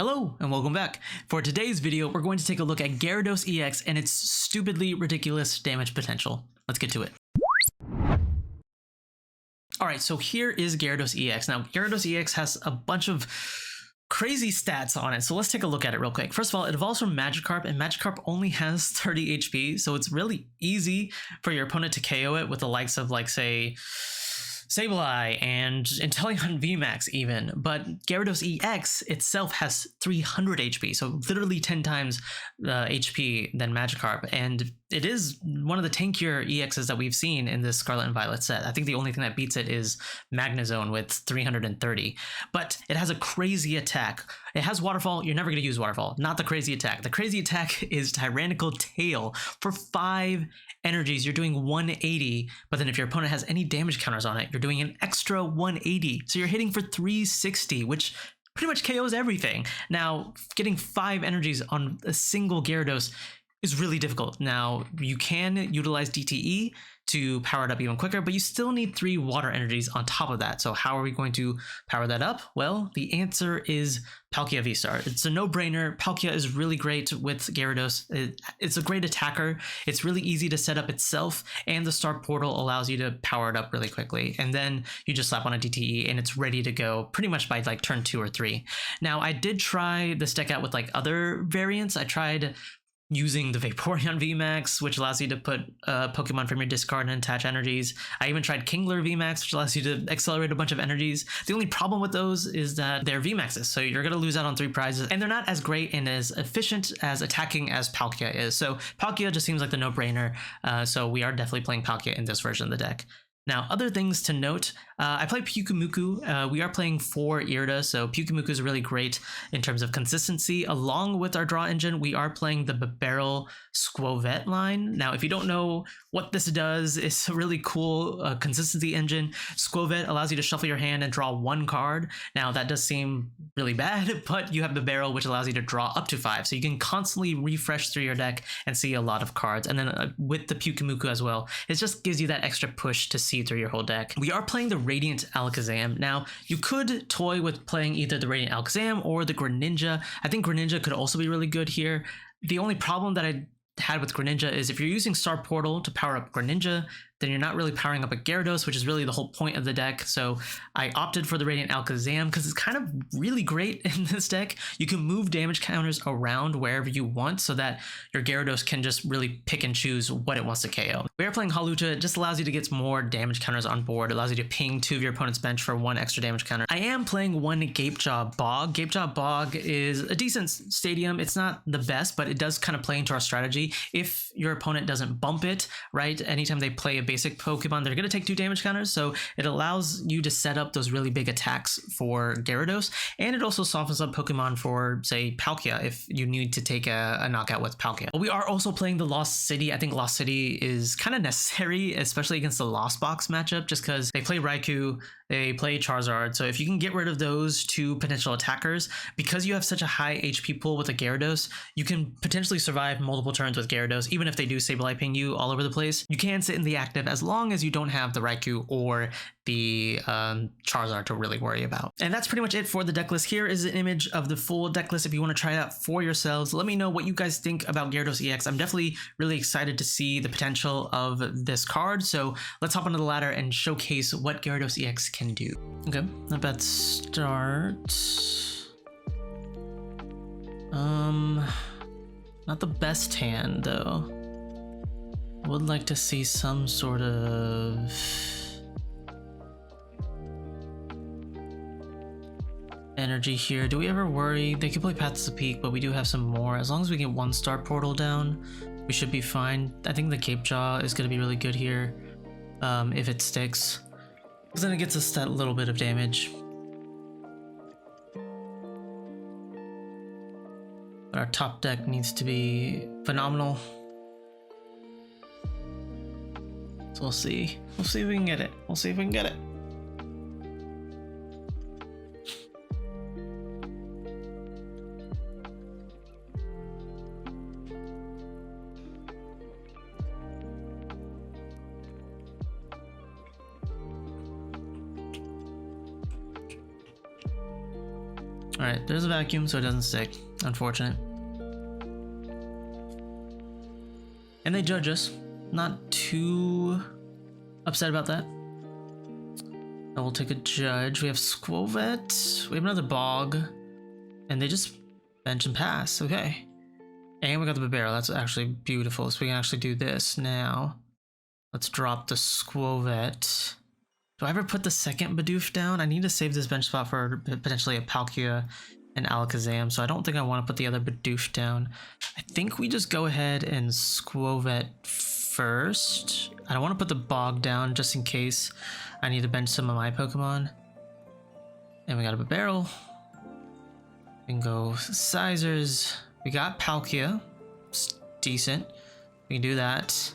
Hello and welcome back. For today's video, we're going to take a look at Gyarados EX and its stupidly ridiculous damage potential. Let's get to it. Alright, so here is Gyarados EX. Now, Gyarados EX has a bunch of crazy stats on it, so let's take a look at it real quick. First of all, it evolves from Magikarp, and Magikarp only has 30 HP, so it's really easy for your opponent to KO it with the likes of, like, say, Sableye and Inteleon VMAX even, but Gyarados EX itself has 300 HP, so literally 10 times HP than Magikarp, and it is one of the tankier EXs that we've seen in this Scarlet and Violet set. I think the only thing that beats it is Magnezone with 330, but it has a crazy attack. It has Waterfall. You're never going to use Waterfall, not the crazy attack. The crazy attack is Tyrannical Tail for 5 energies. You're doing 180, but then if your opponent has any damage counters on it, you're doing an extra 180. So you're hitting for 360, which pretty much KOs everything. Now, getting 5 energies on a single Gyarados is really difficult. Now, you can utilize DTE to power it up even quicker, but you still need 3 water energies on top of that. So how are we going to power that up? Well, the answer is Palkia VSTAR. It's a no-brainer. Palkia is really great with Gyarados. It's a great attacker. It's really easy to set up itself, and the Star Portal allows you to power it up really quickly. And then you just slap on a DTE and it's ready to go pretty much by like turn 2 or 3. Now, I did try this deck out with like other variants. I tried using the Vaporeon VMAX, which allows you to put Pokemon from your discard and attach energies. I even tried Kingler VMAX, which allows you to accelerate a bunch of energies. The only problem with those is that they're VMAXs, so you're going to lose out on 3 prizes, and they're not as great and as efficient as attacking as Palkia is. So Palkia just seems like the no-brainer, so we are definitely playing Palkia in this version of the deck. Now, other things to note, I play Pyukumuku. We are playing 4 Irida, so Pyukumuku is really great in terms of consistency. Along with our draw engine, we are playing the Bibarel Skwovet line. Now, if you don't know what this does, it's a really cool consistency engine. Skwovet allows you to shuffle your hand and draw 1 card. Now, that does seem really bad, but you have Bibarel, which allows you to draw up to 5. So you can constantly refresh through your deck and see a lot of cards. And then with the Pyukumuku as well, it just gives you that extra push to see through your whole deck. We are playing the Radiant Alakazam. Now, you could toy with playing either the Radiant Alakazam or the Greninja. I think Greninja could also be really good here. The only problem that I had with Greninja is if you're using Star Portal to power up Greninja, then you're not really powering up a Gyarados, which is really the whole point of the deck. So I opted for the Radiant Alakazam because it's kind of really great in this deck. You can move damage counters around wherever you want so that your Gyarados can just really pick and choose what it wants to KO. We are playing Hawlucha. It just allows you to get more damage counters on board. It allows you to ping 2 of your opponent's bench for 1 extra damage counter. I am playing 1 Gapejaw Bog. Gapejaw Bog is a decent stadium. It's not the best, but it does kind of play into our strategy. If your opponent doesn't bump it, right, anytime they play a basic Pokemon, they're going to take 2 damage counters, so it allows you to set up those really big attacks for Gyarados, and it also softens up Pokemon for, say, Palkia if you need to take a knockout with Palkia. But we are also playing the Lost City. I think Lost City is kind of necessary, especially against the Lost Box matchup, just because they play Raikou, they play Charizard, so if you can get rid of those 2 potential attackers, because you have such a high HP pool with a Gyarados, you can potentially survive multiple turns with Gyarados, even if they do Sableye ping you all over the place. You can sit in the active as long as you don't have the Raikou or the Charizard to really worry about. And that's pretty much it for the deck list. Here is an image of the full deck list if you want to try it out for yourselves. Let me know what you guys think about Gyarados EX. I'm definitely really excited to see the potential of this card, so let's hop onto the ladder and showcase what Gyarados EX can do. Okay, not a bad start. Not the best hand though. Would like to see some sort of energy here. Do we ever worry? They could play Path to the Peak, but we do have some more. As long as we get 1 Star Portal down, we should be fine. I think the Gapejaw is going to be really good here if it sticks, because then it gets us that little bit of damage. But our top deck needs to be phenomenal. So we'll see. We'll see if we can get it. We'll see if we can get it. Alright, there's a vacuum, so it doesn't stick. Unfortunate. And they judge us. Not too upset about that. I will take a judge. We have Skwovet. We have another Bog. And they just bench and pass. Okay. And we got the Bibarel. That's actually beautiful. So we can actually do this now. Let's drop the Skwovet. Do I ever put the second Bidoof down? I need to save this bench spot for potentially a Palkia and Alakazam, so I don't think I want to put the other Bidoof down. I think we just go ahead and Skwovet first. I don't want to put the Bog down just in case I need to bench some of my Pokemon. And we got a Bibarel. We can go Sizers. We got Palkia. It's decent. We can do that.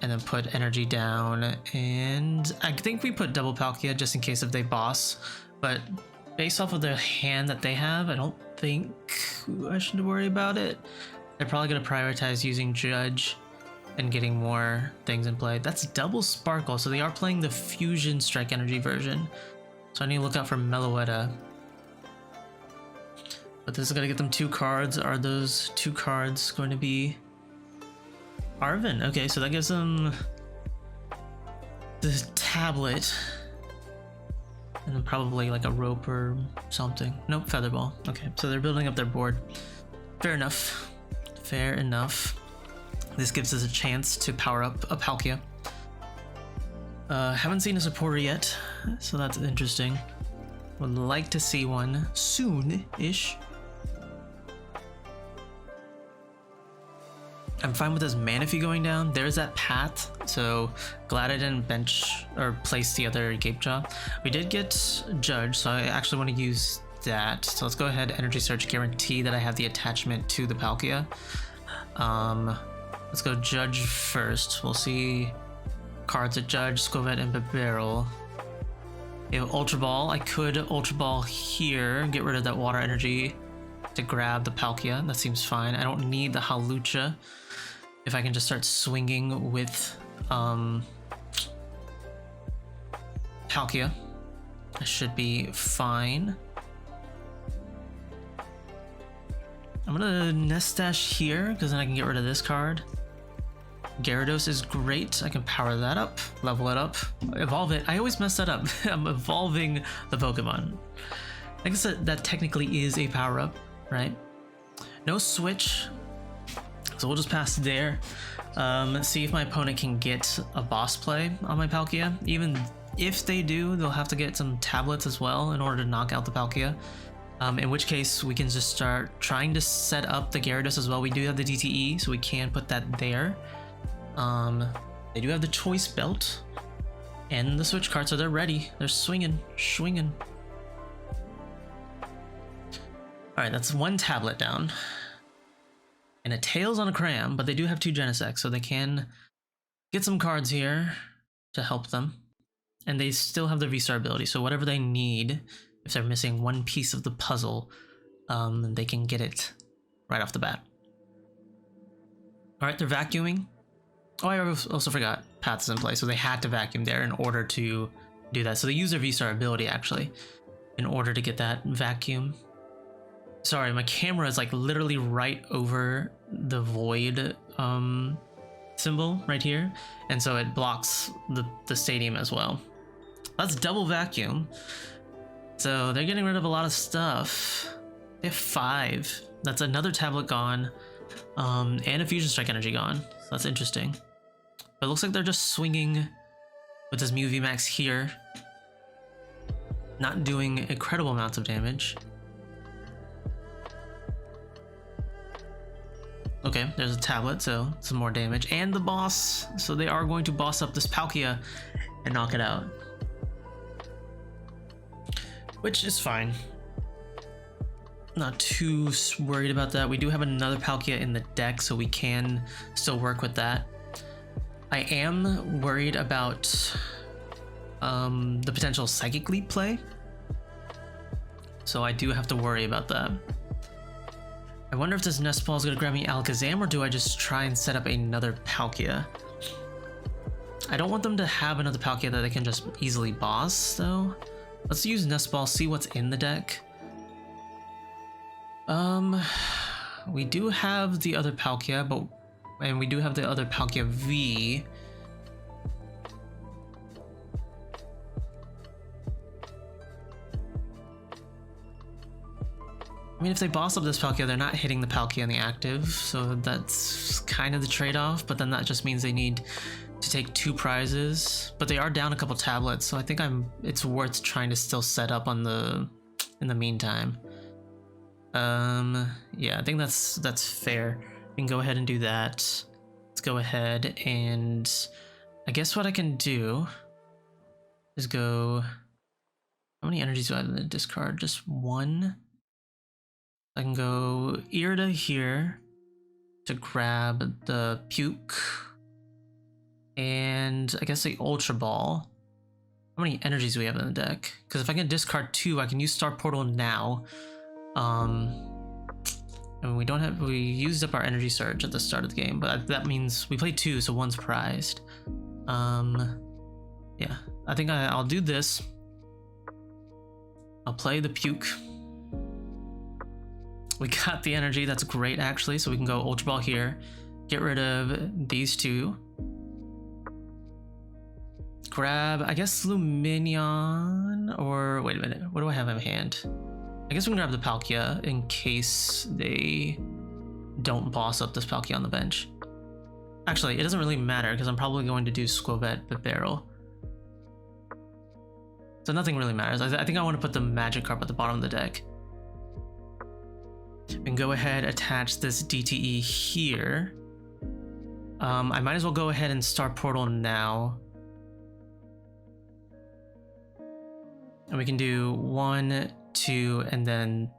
And then put energy down, and I think we put double Palkia just in case if they boss, but based off of the hand that they have, I don't think I should worry about it. They're probably going to prioritize using Judge and getting more things in play. That's double Sparkle, so they are playing the Fusion Strike Energy version, so I need to look out for Meloetta. But this is going to get them 2 cards. Are those 2 cards going to be Arven? Okay, so that gives them the tablet. And then probably like a rope or something. Nope, Featherball. Okay, so they're building up their board. Fair enough. Fair enough. This gives us a chance to power up a Palkia. Haven't seen a supporter yet, so that's interesting. Would like to see one soon-ish. I'm fine with this Manaphy going down. There's that path, so glad I didn't bench or place the other Gapejaw. We did get Judge, so I actually want to use that. So let's go ahead, Energy Search, guarantee that I have the attachment to the Palkia. Let's go Judge first. We'll see cards at Judge, Skwovet, and Bibarel. We have Ultra Ball. I could Ultra Ball here and get rid of that water energy to grab the Palkia. That seems fine. I don't need the Hawlucha. If I can just start swinging with Palkia, I should be fine. I'm gonna Nest Stash here because then I can get rid of this card. Gyarados is great. I can power that up, level it up, evolve it. I always mess that up. I'm evolving the Pokemon. I guess that technically is a power up, right? No switch. So we'll just pass there. See if my opponent can get a boss play on my Palkia. Even if they do, they'll have to get some tablets as well in order to knock out the Palkia. In which case, we can just start trying to set up the Gyarados as well. We do have the DTE, so we can put that there. They do have the Choice Belt and the Switch card, so they're ready. They're swinging. Alright, that's 1 tablet down. And a Tails on a Cram, but they do have 2 Genesect, so they can get some cards here to help them. And they still have the VSTAR ability, so whatever they need, if they're missing one piece of the puzzle, they can get it right off the bat. Alright, they're vacuuming. Oh, I also forgot Paths in play, so they had to vacuum there in order to do that. So they use their VSTAR ability, actually, in order to get that vacuum. Sorry, my camera is like literally right over the void symbol right here, and so it blocks the stadium as well. That's double vacuum. So they're getting rid of a lot of stuff. They have 5. That's another tablet gone, and a Fusion Strike energy gone. So that's interesting. But it looks like they're just swinging with this Mew VMAX here, not doing incredible amounts of damage. Okay, there's a tablet, so some more damage. And the boss, so they are going to boss up this Palkia and knock it out. Which is fine. Not too worried about that. We do have another Palkia in the deck, so we can still work with that. I am worried about the potential Psychic Leap play. So I do have to worry about that. I wonder if this Nest Ball is going to grab me Alakazam, or do I just try and set up another Palkia? I don't want them to have another Palkia that they can just easily boss, though. Let's use Nest Ball, see what's in the deck. We do have the other Palkia, and we do have the other Palkia V. I mean, if they boss up this Palkia, they're not hitting the Palkia in the active, so that's kind of the trade-off, but then that just means they need to take 2 prizes, but they are down a couple tablets, so I think it's worth trying to still set up on in the meantime. Yeah, I think that's fair. We can go ahead and do that. Let's go ahead and I guess what I can do is go, how many energies do I have in the discard? Just 1. I can go Irida here to grab the Puke and I guess the Ultra Ball. How many energies do we have in the deck? Because if I can discard 2, I can use Star Portal now. And we used up our Energy Search at the start of the game, but that means we played 2, so 1's prized. Yeah, I think I'll do this. I'll play the Puke. We got the energy, that's great actually, so we can go Ultra Ball here, get rid of these 2. Grab, I guess, Lumineon, or wait a minute, what do I have in hand? I guess we can grab the Palkia in case they don't boss up this Palkia on the bench. Actually, it doesn't really matter because I'm probably going to do Skwovet Bibarel. So nothing really matters. I think I want to put the Magikarp at the bottom of the deck. We can go ahead, attach this DTE here. I might as well go ahead and start Portal now. And we can do 1, 2, and then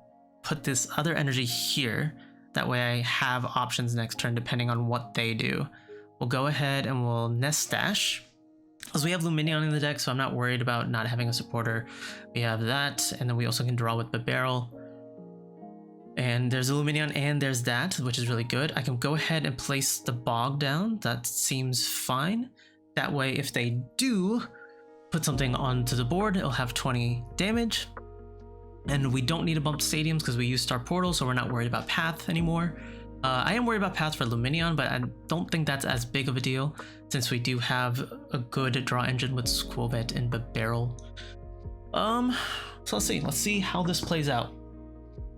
put this other energy here. That way I have options next turn depending on what they do. We'll go ahead and we'll Nest Stash. Because we have Lumineon in the deck, so I'm not worried about not having a supporter. We have that, and then we also can draw with Bibarel. And there's a Lumineon and there's that, which is really good. I can go ahead and place the Bog down. That seems fine. That way, if they do put something onto the board, it'll have 20 damage. And we don't need to bump stadiums because we use Star Portal, so we're not worried about Path anymore. I am worried about Path for Lumineon, but I don't think that's as big of a deal since we do have a good draw engine with Skwovet and Bibarel. So let's see how this plays out.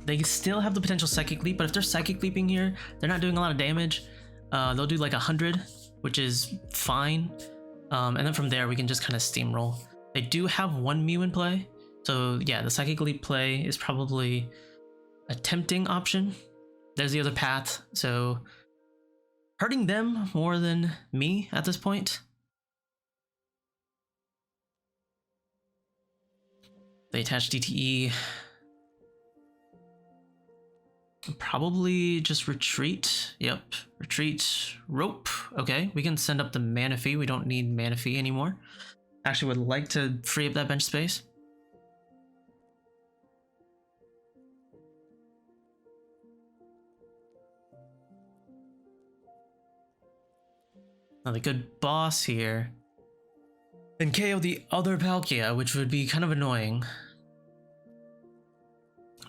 They still have the potential Psychic Leap, but if they're Psychic Leaping here, they're not doing a lot of damage. They'll do like 100, which is fine. And then from there, we can just kind of steamroll. They do have 1 Mew in play. So yeah, the Psychic Leap play is probably a tempting option. There's the other Path, so hurting them more than me at this point. They attach DTE. Probably just retreat. Yep, retreat, rope. Okay, we can send up the Manaphy. We don't need Manaphy anymore. Actually would like to free up that bench space. Now the good boss here. And KO the other Palkia, which would be kind of annoying.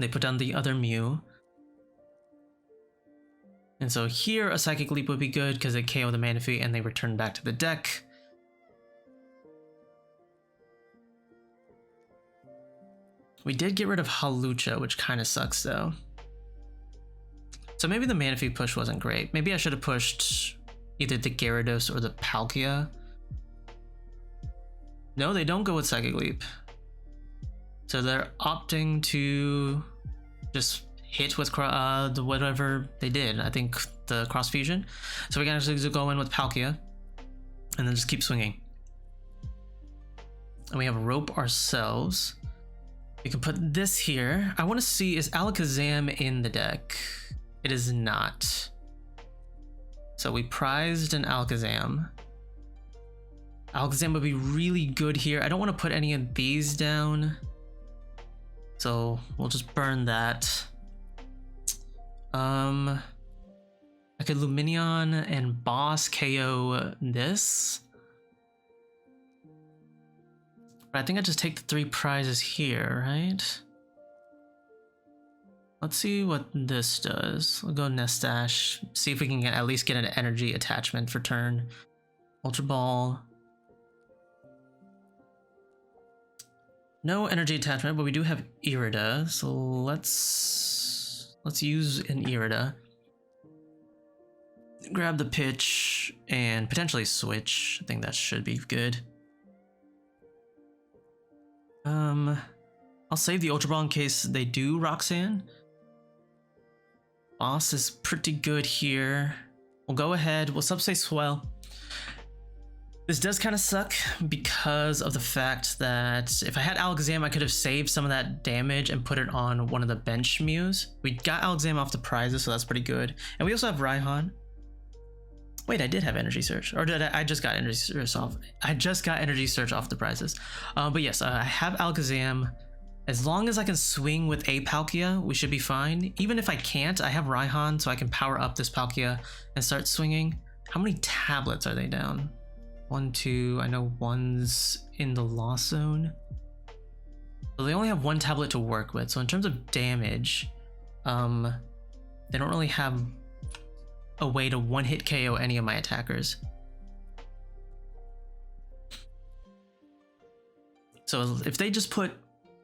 They put down the other Mew. And so here a Psychic Leap would be good because they KO the Manaphy and they return back to the deck. We did get rid of Hawlucha, which kind of sucks though. So maybe the Manaphy push wasn't great. Maybe I should have pushed either the Gyarados or the Palkia. No, they don't go with Psychic Leap. So they're opting to just hit with whatever they did. I think the Cross Fusion. So we can actually go in with Palkia and then just keep swinging. And we have Rope ourselves. We can put this here. I want to see, is Alakazam in the deck? It is not. So we prized an Alakazam. Alakazam would be really good here. I don't want to put any of these down. So we'll just burn that. I could Lumineon and Boss KO this. But I think I just take the 3 prizes here, right? Let's see what this does. We'll go Nest Dash, see if we can at least get an energy attachment for turn. Ultra Ball. No energy attachment, but we do have Irida, so let's use an Irida. Grab the pitch and potentially switch. I think that should be good. I'll save the Ultra Ball in case they do Roxanne. Boss is pretty good here. We'll go ahead, we'll Subspace Swell. This does kind of suck because of the fact that if I had Alakazam, I could have saved some of that damage and put it on one of the bench Mews. We got Alakazam off the prizes, so that's pretty good. And we also have Raihan. Wait, I did have Energy Search, or did I just got Energy Search off? I just got Energy Search off the prizes. But yes, I have Alakazam. As long as I can swing with a Palkia, we should be fine. Even if I can't, I have Raihan, so I can power up this Palkia and start swinging. How many tablets are they down? 1, 2, I know one's in the loss zone. So they only have one tablet to work with. So in terms of damage, they don't really have a way to one-hit KO any of my attackers. So if they just put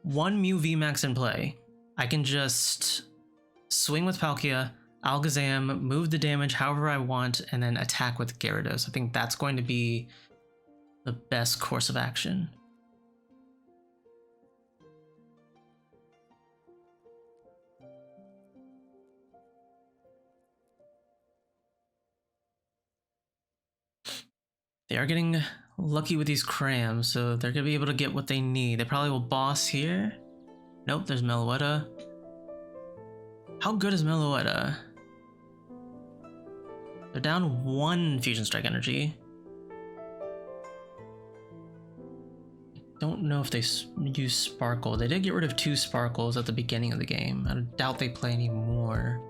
one Mew VMAX in play, I can just swing with Palkia, Alakazam, move the damage however I want, and then attack with Gyarados. I think that's going to be the best course of action. They are getting lucky with these crams, so they're gonna be able to get what they need. They probably will boss here. Nope, there's Meloetta. How good is Meloetta? They're down 1 Fusion Strike energy. Don't know if they use Sparkle. They did get rid of 2 Sparkles at the beginning of the game. I doubt they play any more.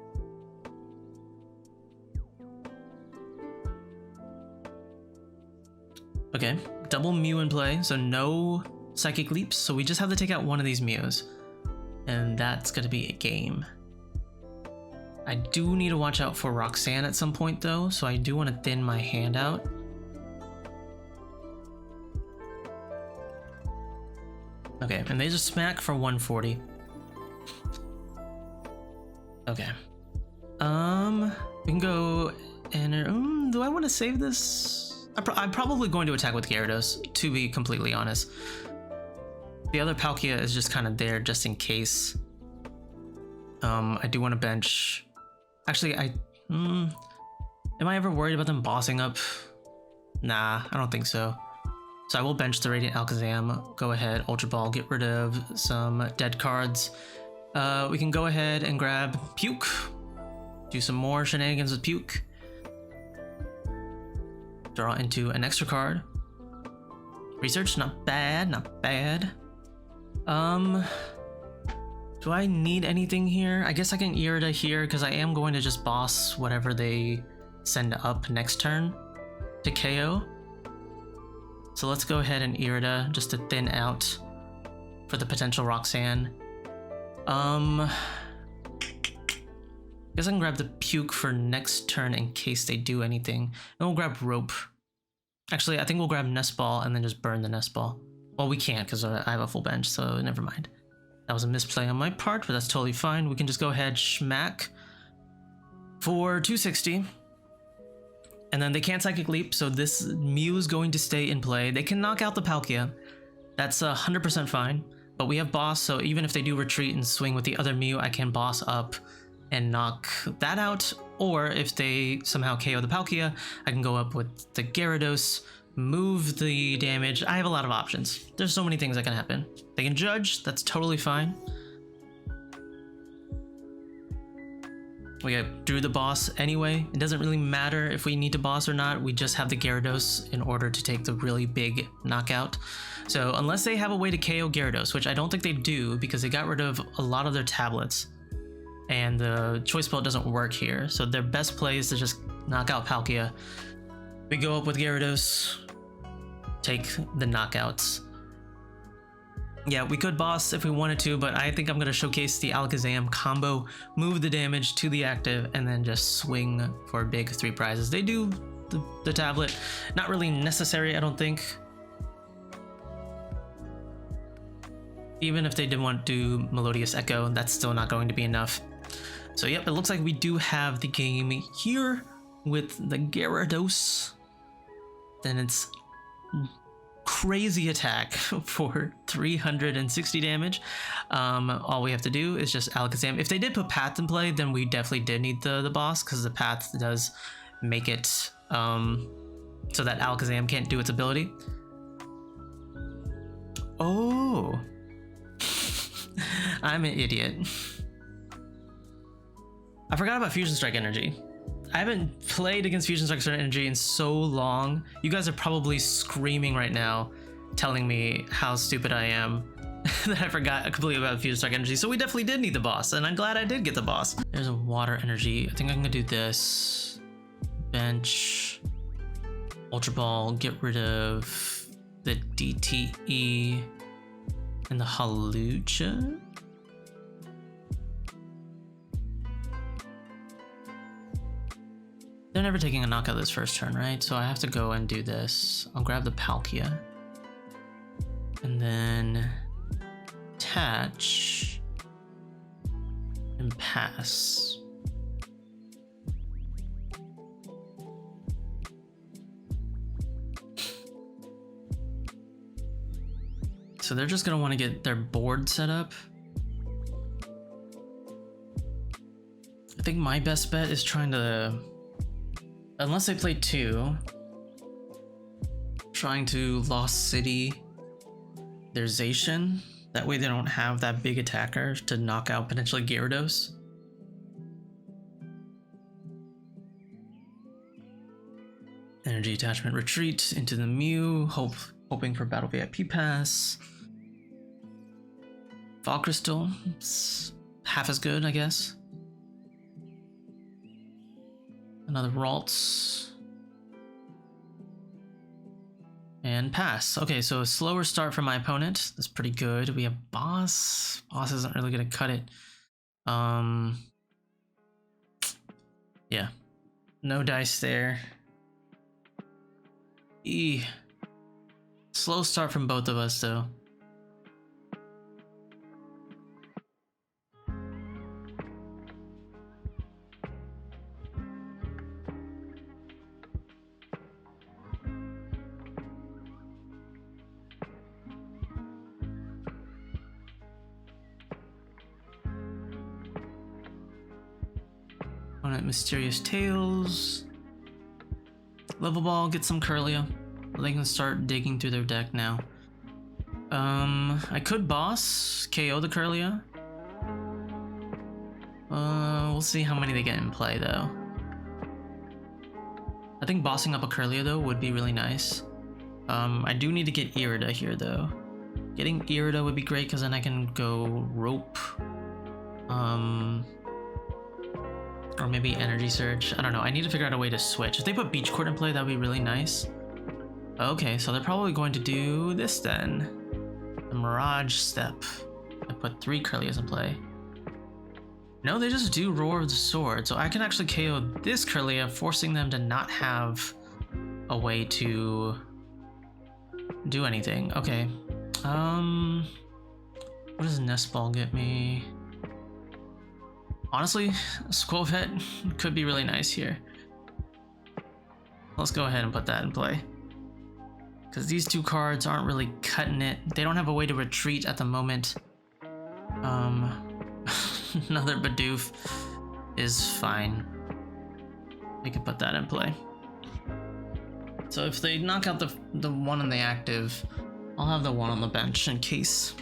Okay, double Mew in play, so no Psychic Leaps, so we just have to take out one of these Mews. And that's gonna be a game. I do need to watch out for Roxanne at some point though, so I do want to thin my hand out. Okay, and they just smack for 140. Okay. We can go and do I want to save this? I'm probably going to attack with Gyarados, to be completely honest. The other Palkia is just kind of there just in case. I do want to bench. Actually, am I ever worried about them bossing up? Nah, I don't think so. So I will bench the Radiant Alakazam. Go ahead, Ultra Ball, get rid of some dead cards. We can go ahead and grab Puke. Do some more shenanigans with Puke. Draw into an extra card. Research, not bad, not bad. Do I need anything here? I guess I can Irida here because I am going to just boss whatever they send up next turn to KO. So let's go ahead and Irida just to thin out for the potential Roxanne. Guess I can grab the Puke for next turn in case they do anything. And we'll grab Rope. Actually, I think we'll grab Nest Ball and then just burn the Nest Ball. Well, we can't because I have a full bench, so never mind. That was a misplay on my part, but that's totally fine. We can just go ahead, smack for 260. And then they can't Psychic Leap, so this Mew is going to stay in play. They can knock out the Palkia. That's 100% fine. But we have Boss, so even if they do retreat and swing with the other Mew, I can Boss up and knock that out. Or if they somehow KO the Palkia, I can go up with the Gyarados, move the damage. I have a lot of options. There's so many things that can happen. They can judge, that's totally fine. We drew the boss anyway. It doesn't really matter if we need to boss or not. We just have the Gyarados in order to take the really big knockout. So unless they have a way to KO Gyarados, which I don't think they do because they got rid of a lot of their tablets and the choice belt doesn't work here. So their best play is to just knock out Palkia. We go up with Gyarados, take the knockouts. Yeah, we could boss if we wanted to, but I think I'm going to showcase the Alakazam combo, move the damage to the active, and then just swing for big 3 prizes. They do the tablet. Not really necessary, I don't think. Even if they did want to do Melodious Echo, that's still not going to be enough. So yep, it looks like we do have the game here with the Gyarados. Then it's crazy attack for 360 damage. All we have to do is just Alakazam. If they did put Path in play, then we definitely did need the boss, because the Path does make it so that Alakazam can't do its ability. Oh, I'm an idiot. I forgot about Fusion Strike Energy. I haven't played against Fusion Strike Energy in so long. You guys are probably screaming right now, telling me how stupid I am that I forgot completely about Fusion Strike Energy. So we definitely did need the boss, and I'm glad I did get the boss. There's a Water Energy. I think I'm gonna do this. Bench. Ultra Ball. Get rid of the DTE and the Hawlucha. They're never taking a knockout this first turn, right? So I have to go and do this. I'll grab the Palkia. And then attach and pass. So they're just gonna want to get their board set up. I think my best bet is trying to, unless they play 2, trying to Lost City their Zacian. That way they don't have that big attacker to knock out potentially Gyarados. Energy attachment retreat into the Mew, hoping for Battle VIP Pass. Fall Crystal, it's half as good, I guess. Another Ralts. And pass. Okay, so a slower start for my opponent. That's pretty good. We have boss. Boss isn't really gonna cut it. Yeah. No dice there. Slow start from both of us though. Mysterious Tails. Level Ball, get some Kirlia. They can start digging through their deck now. I could boss, KO the Kirlia. We'll see how many they get in play though. I think bossing up a Kirlia though would be really nice. I do need to get Irida here though. Getting Irida would be great because then I can go Rope. Or maybe Energy Search. I don't know. I need to figure out a way to switch. If they put Beach Court in play, that would be really nice. Okay, so they're probably going to do this then. The Mirage Step. I put 3 Kirlias in play. No, they just do Roar of the Sword. So I can actually KO this Kirlia, forcing them to not have a way to do anything. Okay. What does Nest Ball get me? Honestly, Skwovet could be really nice here. Let's go ahead and put that in play. Because these 2 cards aren't really cutting it. They don't have a way to retreat at the moment. Another Bidoof is fine. We can put that in play. So if they knock out the one on the active, I'll have the one on the bench in case.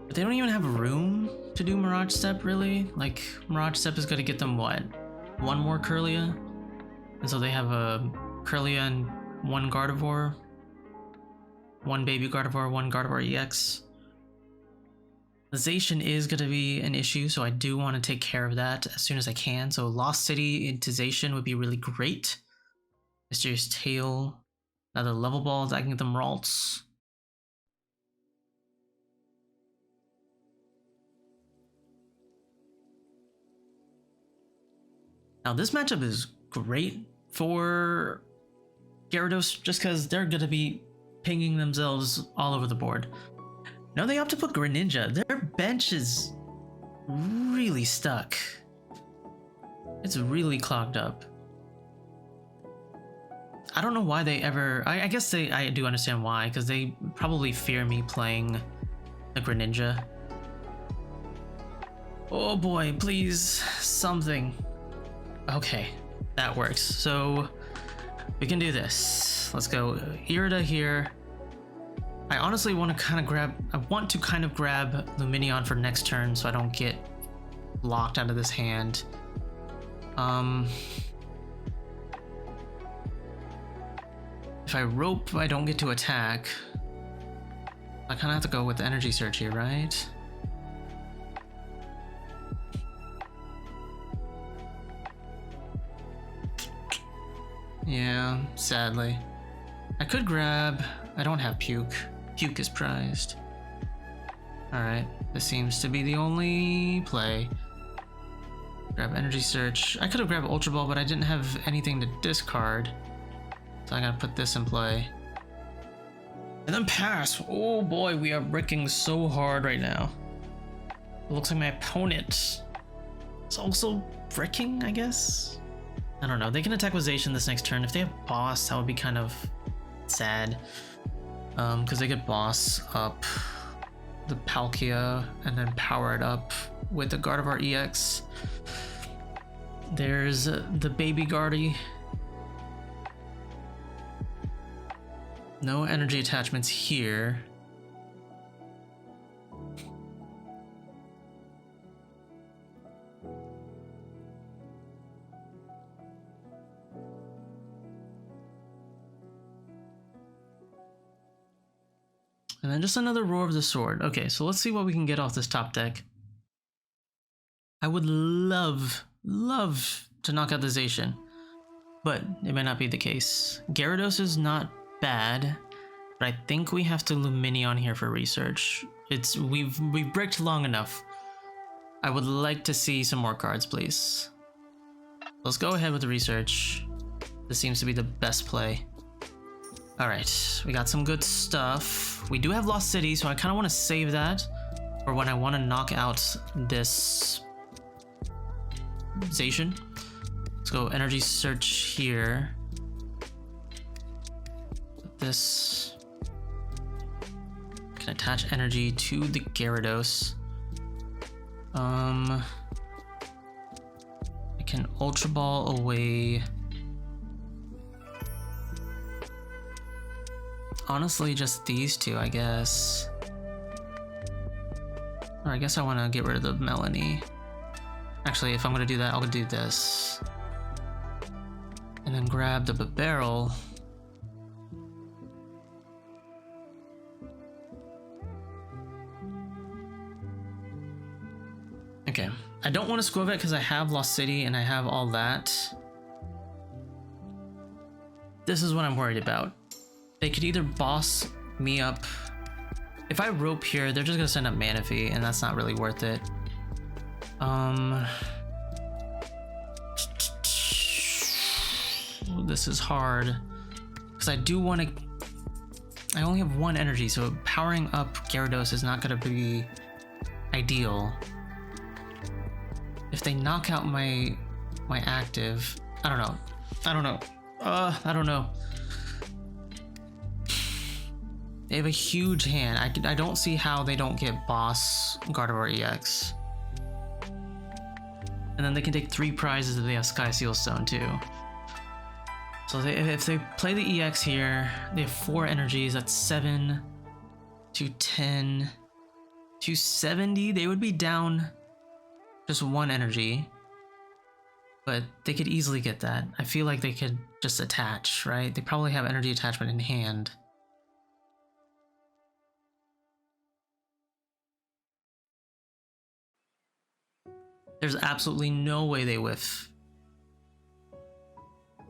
They don't even have room to do Mirage Step, really. Like, Mirage Step is going to get them, what? 1 more Kirlia? And so they have a Kirlia and 1 Gardevoir. 1 baby Gardevoir, 1 Gardevoir EX. Zation is going to be an issue, so I do want to take care of that as soon as I can. So Lost City into Zation would be really great. Mysterious Tail, another level balls, I can get them Ralts. Now this matchup is great for Gyarados just because they're going to be pinging themselves all over the board. No, they opt to put Greninja. Their bench is really stuck. It's really clogged up. I don't know why they ever... I guess I do understand why, because they probably fear me playing the Greninja. Oh boy, please, something. Okay, that works. So we can do this. Let's go Irida here. I honestly want to kind of grab Lumineon for next turn so I don't get locked out of this hand. If I rope, I don't get to attack. I kind of have to go with the Energy Search here, right? Yeah, sadly. I could grab... I don't have Puke. Puke is prized. Alright, this seems to be the only play. Grab Energy Search. I could have grabbed Ultra Ball, but I didn't have anything to discard. So I gotta put this in play. And then pass! Oh boy, we are bricking so hard right now. It looks like my opponent is also bricking, I guess? I don't know. They can attack with Zation this next turn. If they have Boss, that would be kind of sad. Because they could Boss up the Palkia and then power it up with the Gardevoir EX. There's the baby Gardy. No energy attachments here. And then just another Roar of the Sword. Okay, so let's see what we can get off this top deck. I would love to knock out the Zation, but it might not be the case. Gyarados is not bad, but I think we have to Lumineon here for research. We've bricked long enough. I would like to see some more cards, please. Let's go ahead with the research. This seems to be the best play. Alright, we got some good stuff. We do have Lost City, so I kind of want to save that for when I want to knock out this Zation. Let's go Energy Search here. Put this. Can attach energy to the Gyarados. I can Ultra Ball away. Honestly, just these two, I guess. Or I guess I want to get rid of the Melony. Actually, if I'm going to do that, I'll do this. And then grab the Bibarel. Okay. I don't want to Skwovet because I have Lost City and I have all that. This is what I'm worried about. They could either boss me up. If I rope here, they're just gonna send up Manaphy, and that's not really worth it. This is hard because I do want to. I only have one energy, so powering up Gyarados is not gonna be ideal. If they knock out my active, I don't know. I don't know. They have a huge hand. I don't see how they don't get Boss Gardevoir EX. And then they can take 3 prizes if they have Sky Seal Stone too. So if they play the EX here, they have 4 energies. That's 7 to 10 to 70. They would be down just 1 energy. But they could easily get that. I feel like they could just attach, right? They probably have energy attachment in hand. There's absolutely no way they whiff.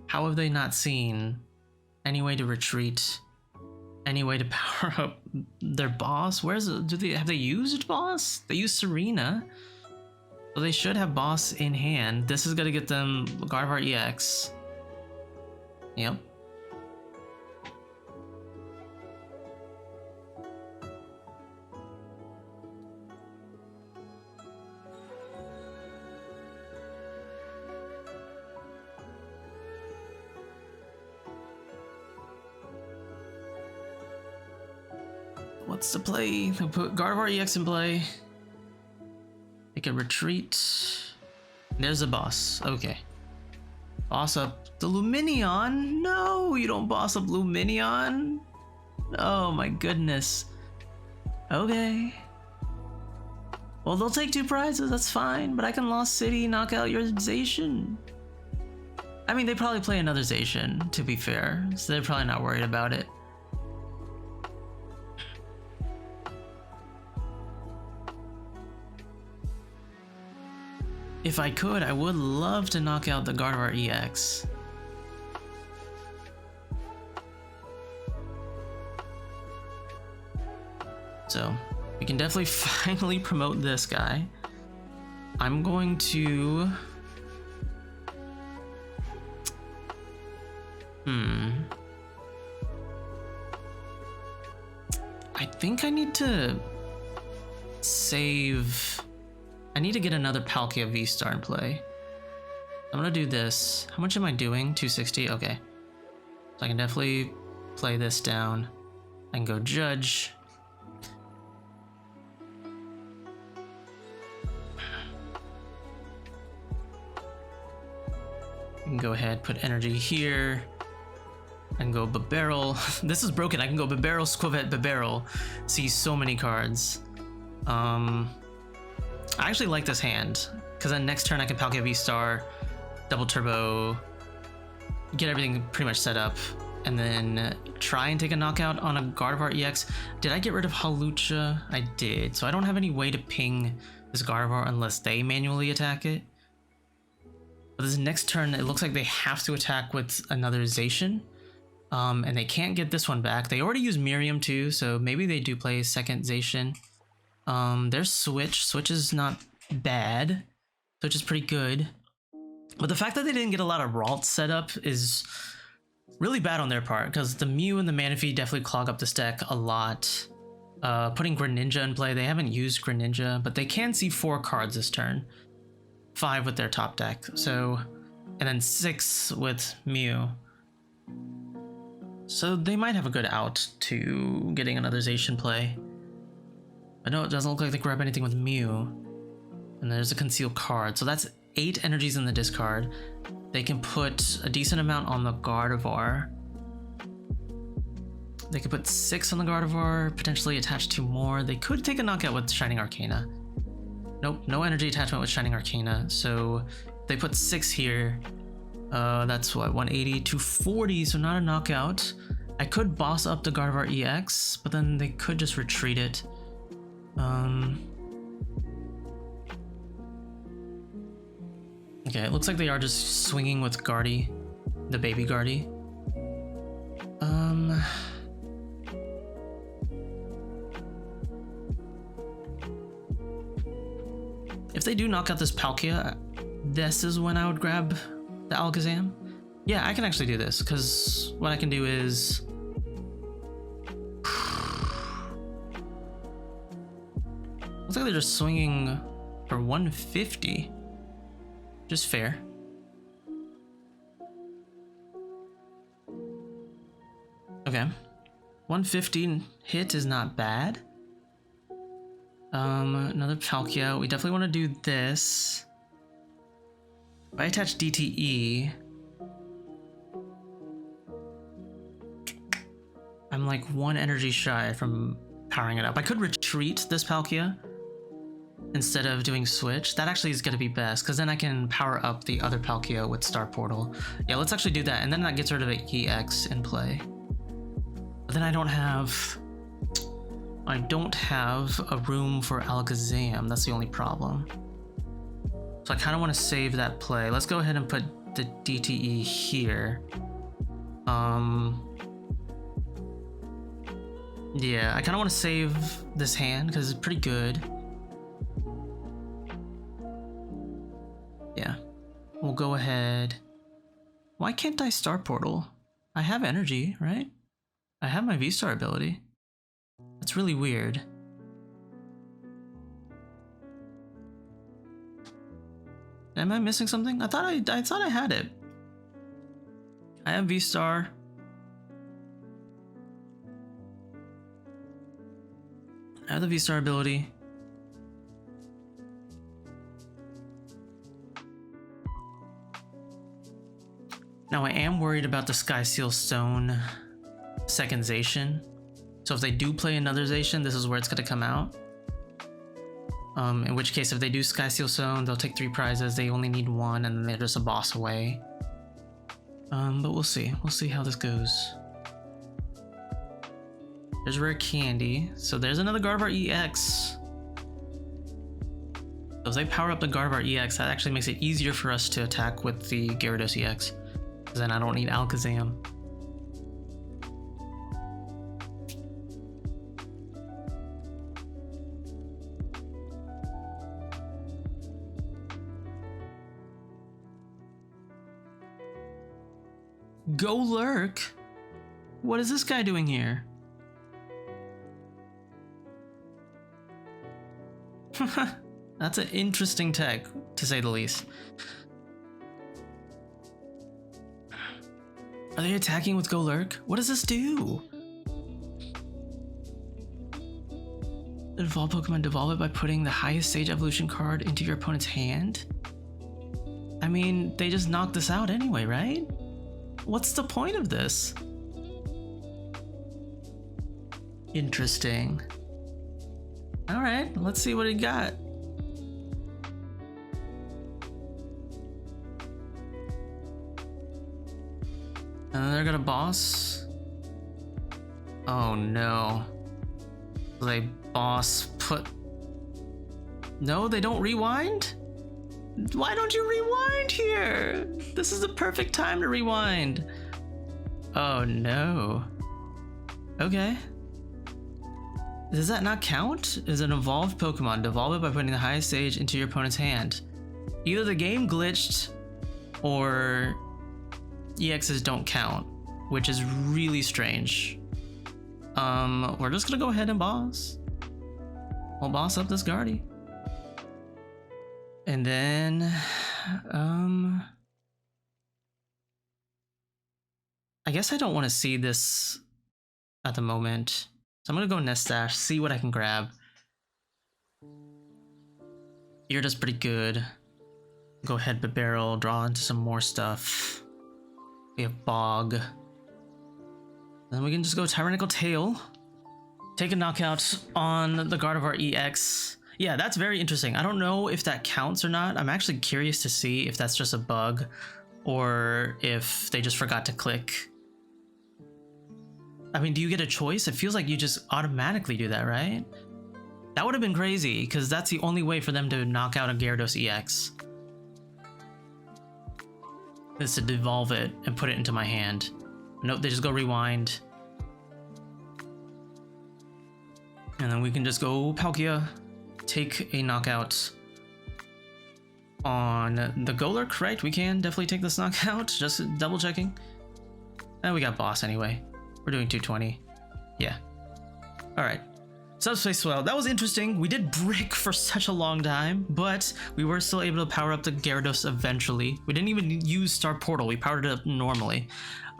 How have they not seen any way to retreat? Any way to power up their boss? Where's have they used boss? They used Serena. So they should have boss in hand. This is gonna get them Gardevoir EX. Yep. What's the play? They'll put Gardevoir EX in play. They can retreat. There's a boss. Okay. Boss up the Lumineon. No, you don't boss up Lumineon. Oh my goodness. Okay. Well, they'll take 2 prizes. That's fine. But I can Lost City knock out your Zacian. I mean, they probably play another Zacian, to be fair. So they're probably not worried about it. If I could, I would love to knock out the Gardevoir EX. So, we can definitely finally promote this guy. I'm going to... I think I need to save... I need to get another Palkia VSTAR in play. I'm gonna do this. How much am I doing? 260? Okay. So I can definitely play this down. I can go Judge. I can go ahead, put energy here. I can go Bibarel. This is broken. I can go Bibarel, Skwovet, Bibarel. See so many cards. I actually like this hand, because then next turn I can Palkia VSTAR, double turbo, get everything pretty much set up, and then try and take a knockout on a Gardevoir EX. Did I get rid of Hawlucha? I did, so I don't have any way to ping this Gardevoir unless they manually attack it. But this next turn, it looks like they have to attack with another Zacian, and they can't get this one back. They already use Miriam too, so maybe they do play a second Zacian. There's Switch. Switch is not bad. Switch is pretty good. But the fact that they didn't get a lot of Ralt set up is really bad on their part, because the Mew and the Manaphy definitely clog up this deck a lot. Putting Greninja in play, they haven't used Greninja, but they can see 4 cards this turn. 5 with their top deck, so... and then 6 with Mew. So they might have a good out to getting another Zacian play. I know it doesn't look like they grab anything with Mew. And there's a concealed card. So that's 8 energies in the discard. They can put a decent amount on the Gardevoir. They could put 6 on the Gardevoir, potentially attach 2 more. They could take a knockout with Shining Arcana. Nope, no energy attachment with Shining Arcana. So they put 6 here. That's what, 180, 240, so not a knockout. I could boss up the Gardevoir EX, but then they could just retreat it. Okay, it looks like they are just swinging with Guardy, the baby Guardy. If they do knock out this Palkia, this is when I would grab the Alakazam. Yeah, I can actually do this, because what I can do is... looks like they're just swinging for 150. Just fair. Okay. 150 hit is not bad. Another Palkia. We definitely want to do this. If I attach DTE, I'm like 1 energy shy from powering it up. I could retreat this Palkia instead of doing Switch. That actually is going to be best, because then I can power up the other Palkia with Star Portal. Yeah, let's actually do that, and then that gets rid of an EX in play. But then I don't have a room for Alakazam. That's the only problem. So I kind of want to save that play. Let's go ahead and put the DTE here. Yeah, I kind of want to save this hand because it's pretty good. Yeah, we'll go ahead. Why can't I Star Portal? I have energy, right? I have my VSTAR ability. That's really weird. Am I missing something? I thought I had it. I have VSTAR. I have the VSTAR ability. Now I am worried about the Sky Seal Stone second Zacian. So if they do play another Zacian, this is where it's going to come out. In which case, if they do Sky Seal Stone, they'll take 3 prizes. They only need 1, and then they're just a boss away. But we'll see. We'll see how this goes. There's Rare Candy. So there's another Gardevoir EX. So if they power up the Gardevoir EX, that actually makes it easier for us to attack with the Gyarados EX. Because then I don't need Alakazam. Go Lurk? What is this guy doing here? That's an interesting tech, to say the least. Are they attacking with Go Lurk? What does this do? Evolve Pokemon, devolve it by putting the highest stage evolution card into your opponent's hand? I mean, they just knocked this out anyway, right? What's the point of this? Interesting. Alright, let's see what he got. And they're gonna boss. Oh no. They boss put... No, they don't rewind? Why don't you rewind here? This is the perfect time to rewind. Oh no. Okay. Does that not count? Is an evolved Pokemon. Devolve it by putting the highest stage into your opponent's hand. Either the game glitched or EXs don't count, which is really strange. We're just gonna go ahead and boss. We'll boss up this Guardy. And then, I guess I don't want to see this at the moment. So I'm gonna go Nest Dash, see what I can grab. Irida's pretty good. Go ahead, Bibarel, draw into some more stuff. We have Bog. Then we can just go Tyrannical Tail. Take a knockout on the Gardevoir EX. Yeah, that's very interesting. I don't know if that counts or not. I'm actually curious to see if that's just a bug or if they just forgot to click. I mean, do you get a choice? It feels like you just automatically do that, right? That would have been crazy because that's the only way for them to knock out a Gyarados EX. Is to devolve it and put it into my hand. Nope, they just go rewind. And then we can just go Palkia. Take a knockout on the Golurk, right? We can definitely take this knockout, just double checking. And we got boss anyway. We're doing 220. Yeah. Alright. Subspace Swell. That was interesting. We did brick for such a long time, but we were still able to power up the Gyarados eventually. We didn't even use Star Portal. We powered it up normally.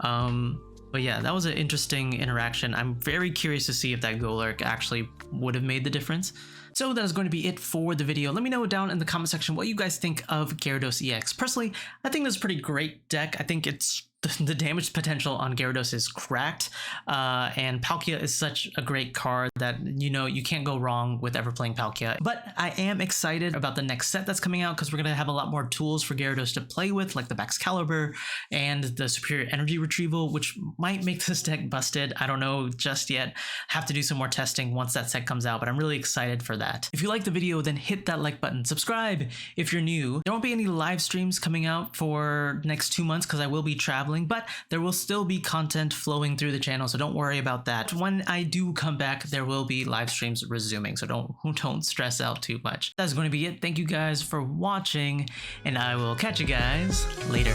But yeah, that was an interesting interaction. I'm very curious to see if that Golurk actually would have made the difference. So that is going to be it for the video. Let me know down in the comment section what you guys think of Gyarados EX. Personally, I think this is a pretty great deck. I think it's the damage potential on Gyarados is cracked, and Palkia is such a great card that, you know, you can't go wrong with ever playing Palkia. But I am excited about the next set that's coming out, because we're going to have a lot more tools for Gyarados to play with, like the Baxcalibur and the Superior Energy Retrieval, which might make this deck busted. I don't know just yet. Have to do some more testing once that set comes out, but I'm really excited for that. If you like the video, then hit that like button. Subscribe if you're new. There won't be any live streams coming out for next 2 months because I will be traveling, but there will still be content flowing through the channel, so don't worry about that. When I do come back, there will be live streams resuming, so don't stress out too much. That's going to be it. Thank you guys for watching, and I will catch you guys later.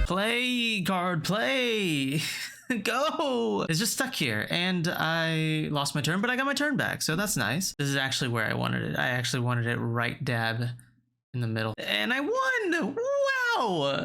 Play, card, play! Go! It's just stuck here, and I lost my turn, but I got my turn back, so that's nice. This is actually where I wanted it. I actually wanted it right dab in the middle. And I won! Wow!